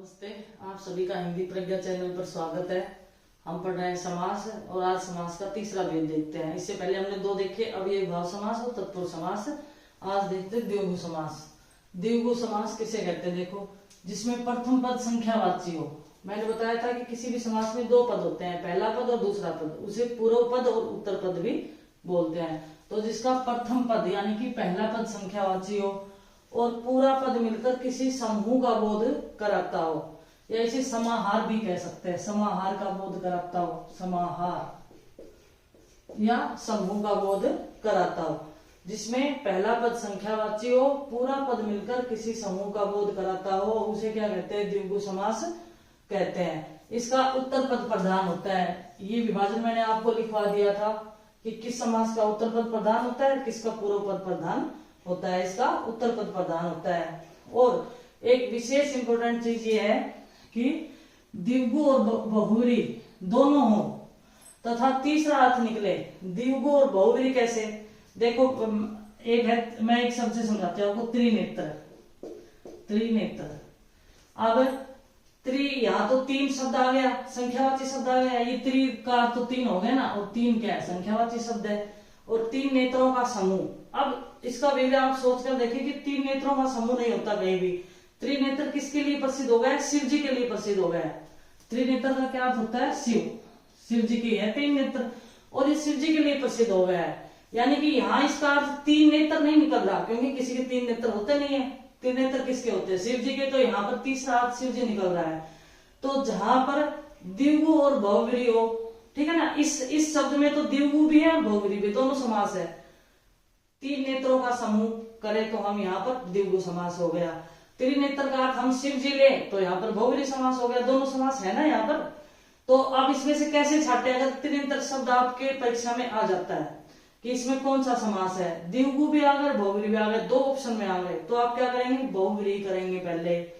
नमस्ते, आप सभी का हिंदी प्रज्ञा चैनल पर स्वागत है। हम पढ़ रहे हैं समास और आज समास का तीसरा भेद देखते हैं। इससे पहले हमने दो देखे, अब ये भाव समास और तत्पुरुष समास। आज देखते हैं द्विगु समास। द्विगु समास किसे कहते हैं? देखो, जिसमें प्रथम पद संख्यावाची हो। मैंने बताया था कि किसी भी समास में दो पद होते हैं, पहला पद और दूसरा पद, उसे पूर्व पद और उत्तर पद भी बोलते हैं। तो जिसका प्रथम पद यानी कि पहला पद संख्यावाची हो और पूरा पद मिलकर किसी समूह का बोध कराता हो, या इसे समाहार भी कह सकते हैं। समाहार का बोध कराता हो, समाहार या समूह का बोध कराता हो। जिसमें पहला पद संख्यावाची हो, पूरा पद मिलकर किसी समूह का बोध कराता हो, उसे क्या कहते हैं? द्विगु समास कहते हैं। इसका उत्तर पद प्रधान होता है। ये विभाजन मैंने आपको लिखवा दिया था कि किस समास का उत्तर पद प्रधान होता है, किसका पूर्व पद प्रधान होता है। इसका उत्तर पद प्रधान होता है। और एक विशेष इंपॉर्टेंट चीज ये है कि द्विगु और बहुव्रीहि दोनों हो तथा तीसरा अर्थ निकले। द्विगु और बहुव्रीहि कैसे? देखो, एक है, मैं एक शब्द से समझाता हूं आपको, त्रिनेत्र। त्रिनेत्र, अब त्रि, यहां तो तीन शब्द आ गया, संख्यावाची शब्द आ गया। ये त्रि का तो तीन हो गया ना, और तीन क्या है? संख्यावाची शब्द है। और तीन नेत्रों का समूह। अब इसका विवरण आप सोचकर देखिए कि तीन नेत्रों का समूह नहीं होता कहीं भी। त्रिनेत्र किसके लिए प्रसिद्ध हो गया? शिव जी के लिए प्रसिद्ध हो गया। त्रिनेत्र का क्या अर्थ होता है? शिव। शिव जी की है तीन नेत्र, और ये शिव जी के लिए प्रसिद्ध हो गया है। यानी कि यहाँ इसका अर्थ तीन नेत्र नहीं निकल रहा, क्योंकि किसी के तीन नेत्र होते नहीं है। तीन नेत्र किसके होते हैं? शिव जी के। तो यहाँ पर तीसरा अर्थ शिव जी निकल रहा है। तो जहां पर द्विगु और बहुव्रीहि हो, ठीक है ना, इस शब्द में तो द्विगु भी है और बहुव्रीहि भी, दोनों समास है। तीन नेत्रों का समूह करे तो हम यहाँ पर द्विगु समास हो गया। त्रिनेत्र का अर्थ हम शिव जी ले तो यहाँ पर बहुव्रीहि समास हो गया। दोनों समास है ना यहाँ पर। तो अब इसमें से कैसे छाटे? अगर त्रिनेत्र शब्द आपके परीक्षा में आ जाता है कि इसमें कौन सा समास है, द्विगु भी आ गए, बहुव्रीहि भी आ गए, दो ऑप्शन में आ गए, तो आप क्या करेंगे? बहुव्रीहि करेंगे पहले।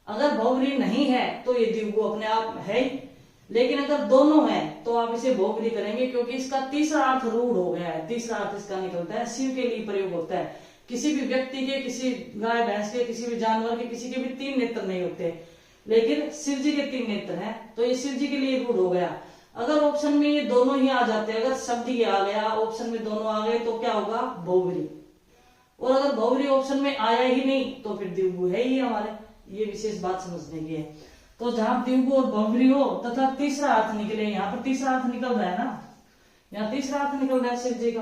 अगर बहुव्रीहि नहीं है तो ये द्विगु अपने आप है ही, लेकिन अगर दोनों हैं तो आप इसे बहुव्रीहि करेंगे, क्योंकि इसका तीसरा अर्थ रूढ़ हो गया है। तीसरा अर्थ इसका निकलता है, शिव के लिए प्रयोग होता है। किसी भी व्यक्ति के, किसी गाय भैंस के, किसी भी जानवर के, किसी के भी तीन नेत्र नहीं होते, लेकिन शिव जी के तीन नेत्र हैं, तो ये शिव जी के लिए रूढ़ हो गया। अगर ऑप्शन में ये दोनों ही आ जाते, अगर शब्द ये आ गया, ऑप्शन में दोनों आ गए, तो क्या होगा? बहुव्रीहि। और अगर बहुव्रीहि ऑप्शन में आया ही नहीं तो फिर द्विगु है ही हमारे। ये विशेष बात समझने की है। तो जहां द्विगु और बहुव्रीहि हो तथा तीसरा अर्थ निकले, यहाँ पर तीसरा अर्थ निकल रहा है ना, यहाँ तीसरा अर्थ निकल रहा है शिव जी का,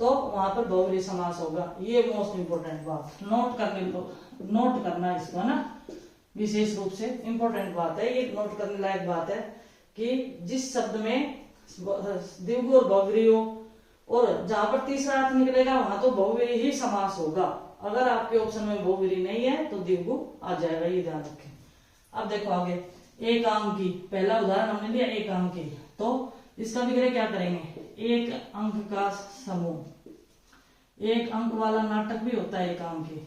तो वहां पर बहुव्रीहि समास होगा। ये मोस्ट इंपोर्टेंट बात नोट करना इसको ना, विशेष रूप से इंपोर्टेंट बात है, ये नोट करने लायक बात है कि जिस शब्द में द्विगु और बहुव्रीहि हो और जहां पर तीसरा अर्थ निकलेगा वहां तो बहुव्रीहि ही समास होगा। अगर आपके ऑप्शन में बहुव्रीहि नहीं है तो द्विगु आ जाएगा, ये ध्यान रखें। अब देखो आगे, एक अंक की, पहला उदाहरण हमने लिया एक अंक की, तो इसका विग्रह क्या करेंगे? एक अंक का समूह। एक अंक वाला नाटक भी होता है एकांकी।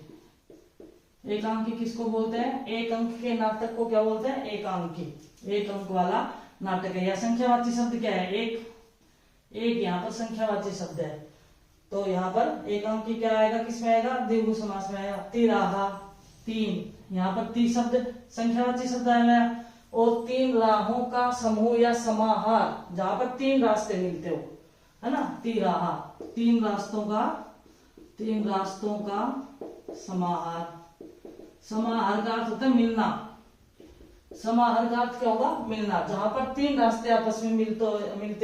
एकांकी किसको बोलते हैं? एक अंक के नाटक को क्या बोलते हैं? एकांकी। एक अंक वाला नाटक है। या संख्यावाची शब्द क्या है? एक। एक यहाँ पर संख्यावाची शब्द है, तो यहाँ पर एक अंक की क्या आएगा? किसमें आएगा? द्विगु समास में आएगा। तिराहा, तीन, यहाँ पर तीन शब्द संख्यावाची शब्द आएगा। और तीन राहों का समूह या समाहार, जहां पर तीन रास्ते मिलते हो, है ना, तिराहा, तीन रास्तों का समाहार। समाहार का अर्थ होता है मिलना। समाहार का अर्थ क्या होगा? मिलना। जहां पर तीन रास्ते आपस में मिलते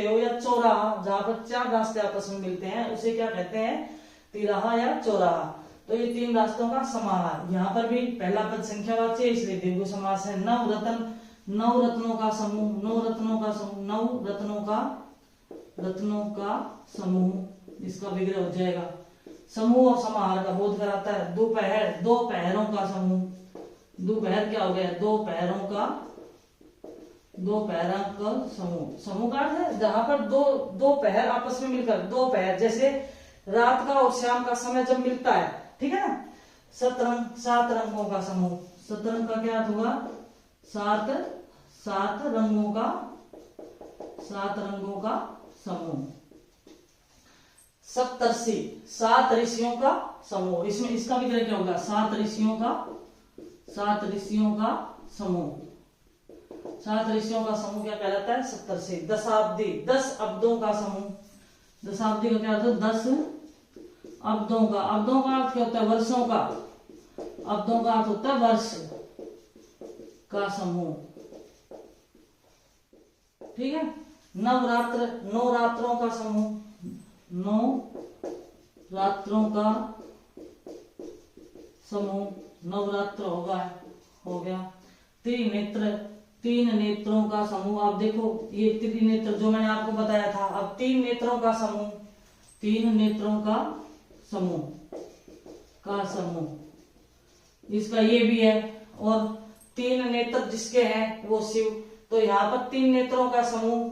हो, या चौराहा, जहां पर चार रास्ते आपस में मिलते हैं, उसे क्या कहते हैं? तिराहा या चौराहा। तो ये तीन रास्तों का समाहार। यहाँ पर भी पहला पद संख्यावाची है, इसलिए द्विगु समास है। नव रत्न, नौ रत्नों का समूह, नौ रत्नों का समूह, नौ रत्नों का समूह, इसका विग्रह हो जाएगा। समूह और समाहार का बोध कराता है। दोपहर, दो पहरों का समूह। दोपहर क्या हो गया? दो पहरों का समूह। समूह का अर्थ है जहां पर दो पहर आपस में मिलकर, दो पहर जैसे रात का और शाम का समय जब मिलता है, ठीक है ना। सतरंग, सात रंगों का समूह। सतरंग का क्या अर्थ हुआ? सात रंगों का समूह। सप्तर्षि, सात ऋषियों का समूह। इसमें इसका विग्रह क्या होगा? सात ऋषियों का समूह। 7 ऋषियों का समूह क्या कहलाता है? सप्तर्षि। दशाब्दी, 10 अब्दों का समूह। दशाब्दी का क्या अर्थ है? 10 अब्दों का। अब्दों का अर्थ क्या होता है? वर्षों का। अब्दों का अर्थ होता है वर्ष का समूह। ठीक है। नवरात्र, 9 रात्रों का समूह। 9 रात्रों का समूह, नवरात्र हो गया। त्रिनेत्र, 3 नेत्रों का समूह। आप देखो ये त्रिनेत्र जो मैंने आपको बताया था, अब 3 नेत्रों का समूह, 3 नेत्रों का समूह, इसका ये भी है। और 3 नेत्र जिसके हैं वो शिव। तो यहाँ पर 3 नेत्रों का समूह।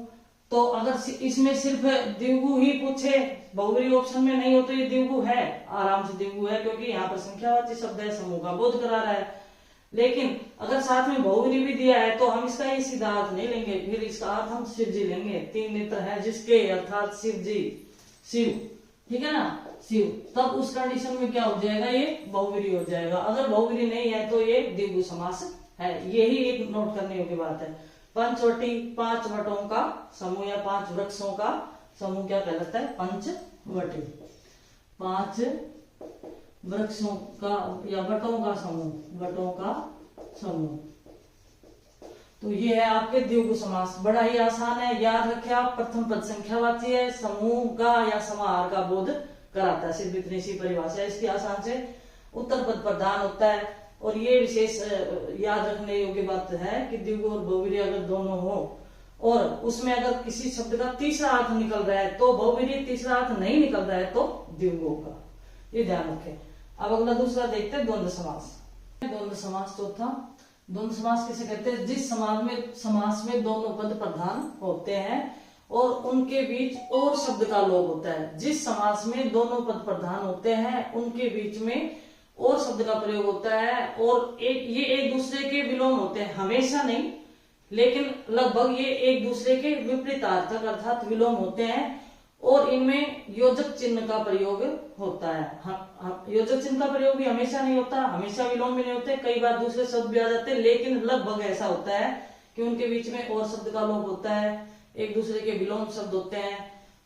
तो अगर इसमें सिर्फ द्विगु ही पूछे, बहुब्री ऑप्शन में नहीं हो, तो ये द्विगु है, आराम से द्विगु है, क्योंकि यहाँ पर संख्यावाची शब्द है, समूह का बोध करा रहा है। लेकिन अगर साथ में बहुब्री भी दिया है तो हम इसका ये सीधा अर्थ नहीं लेंगे, फिर इसका अर्थ हम शिव जी लेंगे। 3 नेत्र है जिसके, अर्थात शिव जी, शिव। ठीक है ना, शिव। तब उस कंडीशन में क्या हो जाएगा? ये बहुब्री हो जाएगा। अगर बहुब्री नहीं है तो ये द्विगु समास है। यही एक नोट करने योग्य बात है। पंचवटी, 5 वटों का समूह या 5 वृक्षों का समूह क्या कहलाता है? पंचवटी। 5 वृक्षों का या वटों का समूह, वटों का समूह। तो ये है आपके द्विगु समास। बड़ा ही आसान है, याद रखे आप। प्रथम पद संख्यावाची है, समूह का या समाहार का बोध कराता है। सिर्फ इतनी सी परिभाषा है इसकी आसान से। उत्तर पद प्रधान होता है। और ये विशेष याद रखने योग्य बात है कि द्विगु और बहुब्री अगर दोनों हो और उसमें अगर किसी शब्द का तीसरा अर्थ निकल रहा है तो बहुब्री, तीसरा अर्थ नहीं निकल रहा है तो द्विगु होगा। ये ध्यान रखें। अब अगला दूसरा देखते हैं, द्वंद्व समास। द्वंद्व समास चौथा। द्वंद्व समास किसे कहते हैं? जिस समास में दोनों पद प्रधान होते हैं और उनके बीच और शब्द का लोप होता है। जिस समास में दोनों पद प्रधान होते हैं उनके बीच में और शब्द का प्रयोग होता है और ये एक दूसरे के विलोम होते हैं, हमेशा नहीं लेकिन लगभग ये एक दूसरे के विपरीतार्थक अर्थात विलोम होते हैं और इनमें योजक चिन्ह का प्रयोग होता है। योजक चिन्ह का प्रयोग भी हमेशा नहीं होता, हमेशा विलोम भी नहीं होते, कई बार दूसरे शब्द भी आ जाते हैं, लेकिन लगभग ऐसा होता है कि उनके बीच में और शब्द का लोप होता है, एक दूसरे के विलोम शब्द होते हैं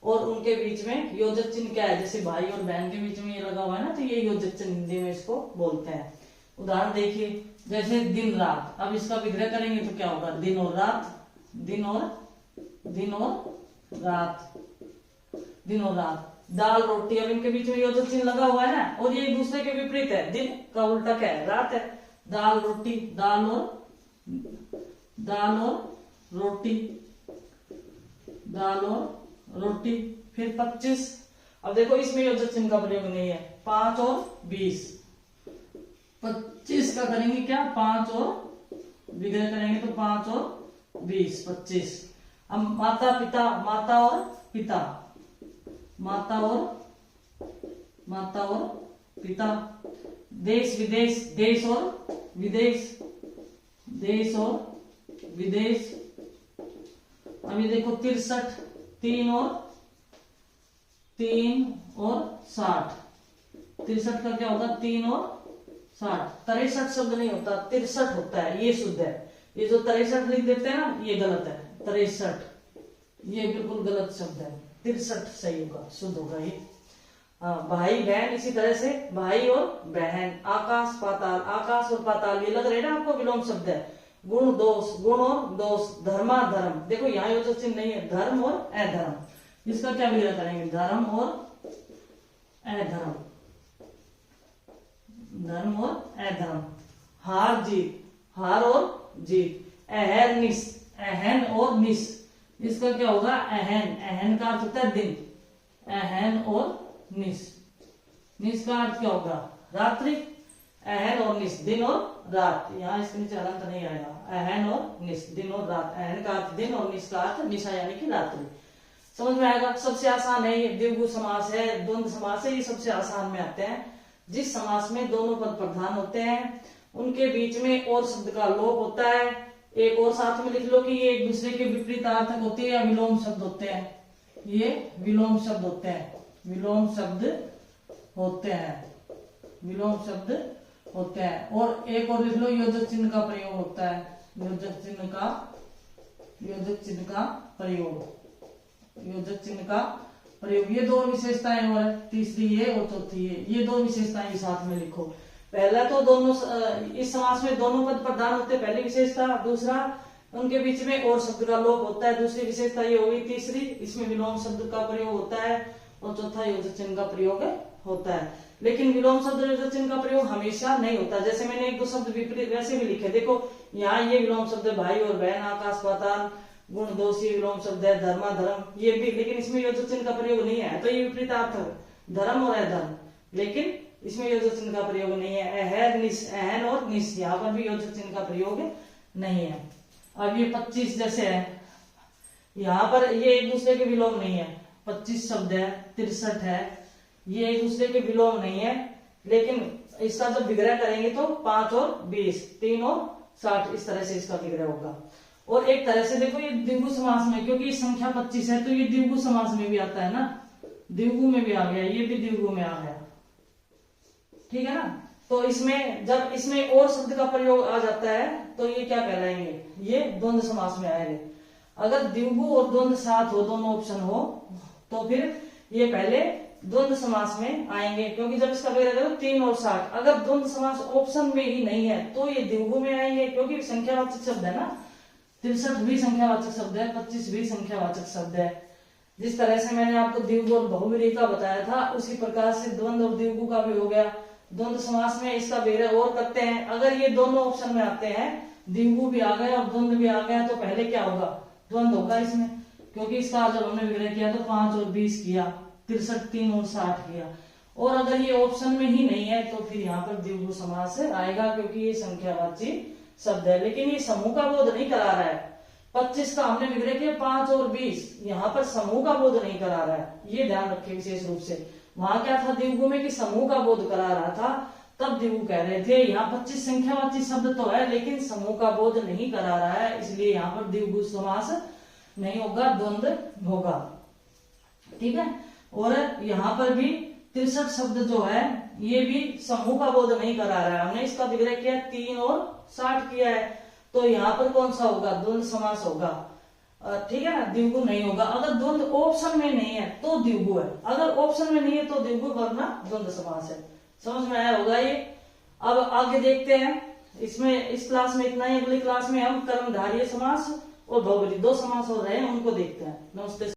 और उनके बीच में योजक चिन्ह क्या है? जैसे भाई और बहन के बीच में ये लगा हुआ है ना, तो ये योजक चिन्ह हिंदी में इसको बोलते हैं। उदाहरण देखिए, जैसे दिन रात। अब इसका विग्रह करेंगे तो क्या होगा? दिन और रात, दिन और रात, दिन और रात। दाल रोटी, अब इनके बीच में योजक चिन्ह लगा हुआ है ना, और ये एक दूसरे के विपरीत है। दिन का उल्टा क्या है? रात है। दाल रोटी, दाल और रोटी, दाल और रोटी। फिर 25। अब देखो इसमें योजक चिन्ह का प्रयोग नहीं है। 5 और 20, 25 का करेंगे क्या? 5 और विग्रह करेंगे तो 5 और 20, 25। अब माता पिता, माता और पिता, माता और पिता। देश विदेश, देश और विदेश, देश और विदेश। अब ये देखो 63, 3 और 60। 63 का क्या होगा? 3 और 60। 63 शब्द नहीं होता, 63 होता है, ये शुद्ध है। ये जो 63 लिख देते हैं ना, ये गलत है। 63 ये बिल्कुल गलत शब्द है। 63 सही होगा, शुद्ध होगा ये। भाई बहन, इसी तरह से भाई और बहन। आकाश पाताल, आकाश और पाताल ये लग रहे हैं ना आपको विलोम शब्द है। गुण दोष, गुण और दोष। धर्मा धर्म, देखो यहाँ योजक चिन्ह नहीं है। धर्म और अधर्म, इसका क्या विग्रह करेंगे? धर्म और अधर्म, धर्म और अधर्म। हार जीत, हार और जीत। अहर निश, अहन और निश, इसका क्या होगा? अहन, अहन का अर्थ होता है दिन, अहन और निश। निश का अर्थ क्या होगा? रात्रि। अहन और निश, दिन और रात। यहाँ इसके नीचे हलंत नहीं आएगा। अहन और निश, दिन और रात। अहन का अर्थ दिन और निश का अर्थ निशा यानी कि रात्रि। समझ में आएगा? सबसे आसान है ये। द्विगु समास है, द्वंद्व समास है, ये सबसे आसान में आते हैं। जिस समास में दोनों पद प्रधान होते हैं उनके बीच में और शब्द का लोप होता है। एक और साथ में लिख लो कि ये एक दूसरे के विपरीतार्थक होते हैं या विलोम शब्द होते हैं। ये विलोम शब्द होते हैं, विलोम शब्द होते हैं, विलोम शब्द होते हैं। और एक और लिख लो, योजक चिन्ह का प्रयोग होता है, योजक चिन्ह का प्रयोग, योजक चिन्ह का प्रयोग। ये दो विशेषताएं और है, तीसरी ये और चौथी ये दो विशेषताएं साथ में लिखो। पहला तो दोनों इस समास में दोनों पद प्रधान होते हैं, पहली विशेषता। दूसरा, उनके बीच में और शब्द का लोप होता है, दूसरी विशेषता ये होगी। तीसरी, इसमें विलोम शब्द का प्रयोग होता है। और चौथा, योजक चिन्ह का प्रयोग होता है। लेकिन विलोम शब्द योजक चिन्ह का प्रयोग हमेशा नहीं होता। जैसे मैंने एक दो शब्द विपरीत वैसे भी लिखे, देखो यहाँ ये विलोम शब्द है, भाई और बहन, आकाश पाताल, गुण दोषी विलोम शब्द है, धर्मा धर्म, ये भी, लेकिन इसमें योजक चिन्ह का प्रयोग नहीं है। तो ये विपरीतार्थ धर्म और अधर्म, लेकिन इसमें योजक चिन्ह का प्रयोग नहीं है। अहन और निस, यहाँ पर भी योजक चिन्ह का प्रयोग नहीं है। अब ये 25 जैसे है, यहाँ पर ये एक दूसरे के विलोम नहीं है। 25 शब्द है, 63 है, ये एक दूसरे के विलोम नहीं है। लेकिन इसका जब विग्रह करेंगे तो 5 और 20, 3 और 60, इस तरह से इसका विग्रह होगा। और एक तरह से देखो, ये द्विगु समास में, क्योंकि संख्या 25 है तो ये द्विगु समास में भी आता है ना, द्विगु में भी आ गया, ये भी द्विगु में आ गया, ठीक है ना। तो इसमें जब इसमें और शब्द का प्रयोग आ जाता है तो ये क्या कहलाएंगे, ये द्वंद्व समास में आएंगे। अगर द्विगु और द्वंद्व साथ हो, दोनों ऑप्शन हो, तो फिर ये पहले द्वंद्व समास में आएंगे, क्योंकि जब इसका विग्रह करो 3 और 60, अगर द्वंद्व समास ऑप्शन में ही नहीं है तो ये द्विगु में आएंगे, क्योंकि संख्यावाचक शब्द है ना। 63 भी संख्यावाचक शब्द है, 25 भी संख्यावाचक शब्द है। जिस तरह से मैंने आपको द्विगु और बहुव्रीहि का बताया था, उसी प्रकार से द्वंद्व और द्विगु का भी हो गया। द्वंद्व समास में इसका विग्रह और करते हैं। अगर ये दोनों ऑप्शन में आते हैं, द्विगु भी आ गया और द्वंद्व भी आ गया, तो पहले क्या होगा, द्वंद्व होगा इसमें, क्योंकि इसका जब हमने विग्रह किया तो 5 और 20 किया, 63, 3 और 60 किया। और अगर ये ऑप्शन में ही नहीं है तो फिर यहाँ पर द्विगु समास आएगा, क्योंकि ये संख्यावाची शब्द है। लेकिन ये समूह का बोध नहीं करा रहा है। 25 का हमने विग्रह किया, 5 और 20, यहाँ पर समूह का बोध नहीं करा रहा है, ये ध्यान रखें विशेष रूप से। वहां क्या था द्विगु में कि समूह का बोध करा रहा था, तब द्विगु कह रहे थे। यहाँ 25 संख्यावाची शब्द तो है, लेकिन समूह का बोध नहीं करा रहा है, इसलिए यहाँ पर द्विगु समास नहीं होगा, द्वंद्व होगा, ठीक है। और यहाँ पर भी 63 शब्द जो है, ये भी समूह का बोध नहीं करा रहा है। हमने इसका विग्रह किया, 3 और 60 किया है, तो यहाँ पर कौन सा होगा, द्वंद्व समास होगा, ठीक है ना, द्विगु नहीं होगा। अगर द्वंद्व ऑप्शन में नहीं है तो द्विगु है, अगर ऑप्शन में नहीं है तो द्विगु, वरना द्वंद्व समास है। समझ में आया होगा ये। अब आगे देखते हैं, इसमें इस क्लास में इतना ही। अगली क्लास में हम कर्मधारय समास और बहुव्रीहि, दो समास हो रहे हैं, उनको देखते हैं। नमस्ते।